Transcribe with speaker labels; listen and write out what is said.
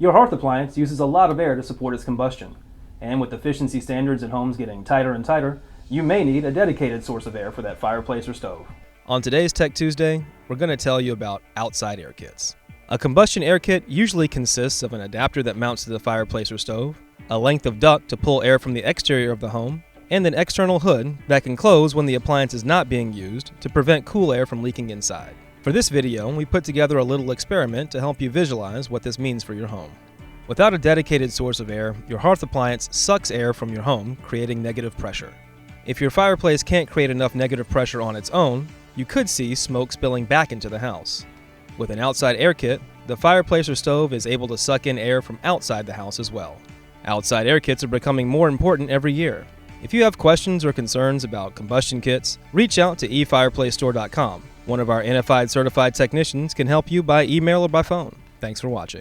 Speaker 1: Your hearth appliance uses a lot of air to support its combustion, and with efficiency standards at homes getting tighter and tighter, you may need a dedicated source of air for that fireplace or stove.
Speaker 2: On today's Tech Tuesday, we're going to tell you about outside air kits. A combustion air kit usually consists of an adapter that mounts to the fireplace or stove, a length of duct to pull air from the exterior of the home, and an external hood that can close when the appliance is not being used to prevent cool air from leaking inside. For this video, we put together a little experiment to help you visualize what this means for your home. Without a dedicated source of air, your hearth appliance sucks air from your home, creating negative pressure. If your fireplace can't create enough negative pressure on its own, you could see smoke spilling back into the house. With an outside air kit, the fireplace or stove is able to suck in air from outside the house as well. Outside air kits are becoming more important every year. If you have questions or concerns about combustion kits, reach out to eFireplaceStore.com. One of our NFI Certified Technicians can help you by email or by phone. Thanks for watching.